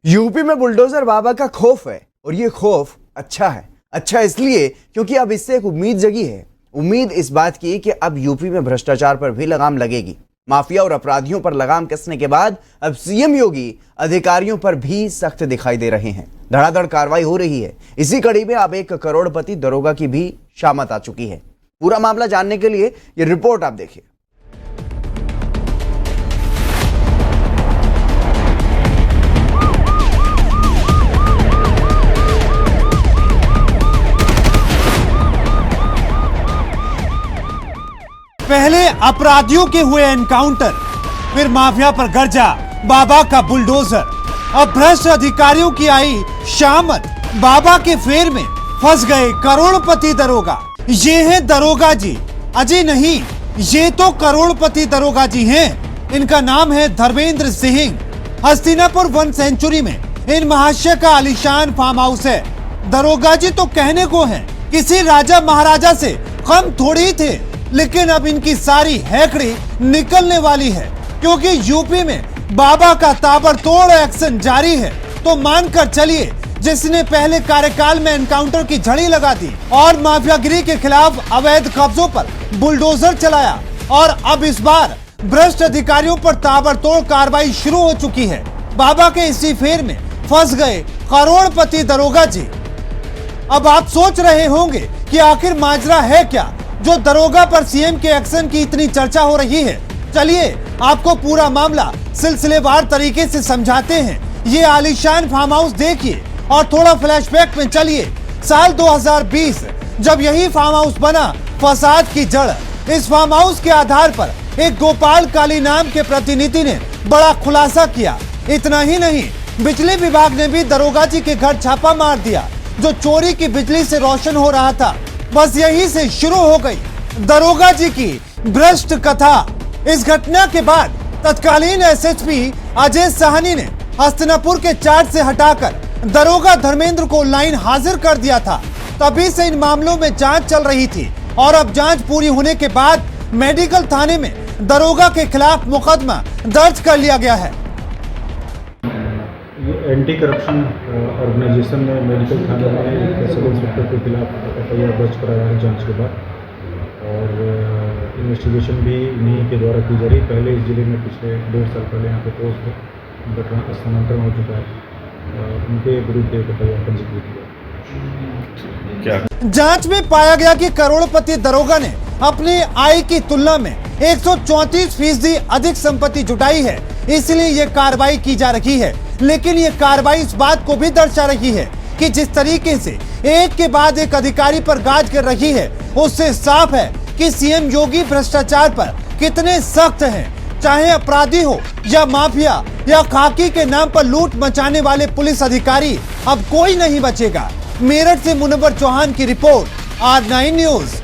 UP में bulldozer बाबा का खौफ है और ये खौफ अच्छा है। अच्छा इसलिए क्योंकि अब इससे एक उम्मीद जगी है। उम्मीद इस बात की कि अब यूपी में भ्रष्टाचार पर भी लगाम लगेगी। माफिया और अपराधियों पर लगाम कसने के बाद अब सीएम योगी अधिकारियों पर भी सख्त दिखाई दे रहे हैं। धड़ाधड़ कार्रवाई हो रही है। इसी कड़ी में अब एक करोड़पति दरोगा की भी शामत आ चुकी है। पूरा मामला जानने के लिए ये रिपोर्ट आप देखिए। पहले अपराधियों के हुए एनकाउंटर, फिर माफिया पर गर्जा बाबा का बुलडोजर, अब भ्रष्ट अधिकारियों की आई शामत। बाबा के फेर में फंस गए करोड़पति दरोगा। ये हैं दरोगा जी। अजय नहीं, ये तो करोड़पति दरोगा जी हैं। इनका नाम है धर्मेंद्र सिंह। हस्तिनापुर वन सेंचुरी में इन महाशय का आलीशान फार्म हाउस है। दरोगा जी तो कहने को हैं, किसी राजा महाराजा से कम थोड़ी ही थे। लेकिन अब इनकी सारी हैकड़ी निकलने वाली है, क्योंकि यूपी में बाबा का ताबड़तोड़ एक्शन जारी है। तो मानकर चलिए, जिसने पहले कार्यकाल में एनकाउंटर की झड़ी लगा दी और माफियागिरी के खिलाफ अवैध कब्जों पर बुलडोजर चलाया, और अब इस बार भ्रष्ट अधिकारियों पर ताबड़तोड़ कार्रवाई शुरू हो चुकी है। बाबा के इसी फेर में फंस गए करोड़पति दरोगा जी। अब आप सोच रहे होंगे कि आखिर माजरा है क्या, जो दरोगा पर सीएम के एक्शन की इतनी चर्चा हो रही है। चलिए आपको पूरा मामला सिलसिलेवार तरीके से समझाते हैं। ये आलीशान फार्म हाउस देखिए और थोड़ा फ्लैशबैक में चलिए। साल 2020 जब यही फार्म हाउस बना फसाद की जड़। इस फार्म हाउस के आधार पर एक गोपाल काली नाम के प्रतिनिधि ने बड़ा खुलासा किया। इतना ही नहीं, बिजली विभाग ने भी दरोगा जी के घर छापा मार दिया, जो चोरी की बिजली से रोशन हो रहा था। बस यहीं से शुरू हो गई दरोगा जी की भ्रष्ट कथा। इस घटना के बाद तत्कालीन एसएसपी अजय साहनी ने हस्तिनापुर के चार्ज से हटाकर दरोगा धर्मेंद्र को लाइन हाजिर कर दिया था। तभी से इन मामलों में जांच चल रही थी और अब जांच पूरी होने के बाद मेडिकल थाने में दरोगा के खिलाफ मुकदमा दर्ज कर लिया गया है। एंटी करप्शन ऑर्गेनाइजेशन ने मेडिकल थाने में एक सब इंस्पेक्टर के खिलाफ एफआईआर दर्ज कराया है जांच के बाद, और इन्वेस्टिगेशन भी इन्हीं के द्वारा की जा रही है। पहले इस जिले में पिछले 1.5 साल पहले यहाँ पे पोस्ट स्थानांतरण हो चुका है। उनके विरुद्ध एक एफआईआर पंजीकृत किया। जांच में पाया गया कि करोड़पति दरोगा ने अपनी आय की तुलना में 134% अधिक संपत्ति जुटाई है, इसलिए ये कार्रवाई की जा रही है। लेकिन ये कार्रवाई इस बात को भी दर्शा रही है कि जिस तरीके से एक के बाद एक अधिकारी पर गाज गिर रही है, उससे साफ है कि सीएम योगी भ्रष्टाचार पर कितने सख्त हैं। चाहे अपराधी हो या माफिया या खाकी के नाम पर लूट मचाने वाले पुलिस अधिकारी, अब कोई नहीं बचेगा। मेरठ से मुनव्वर चौहान की रिपोर्ट, R9 न्यूज।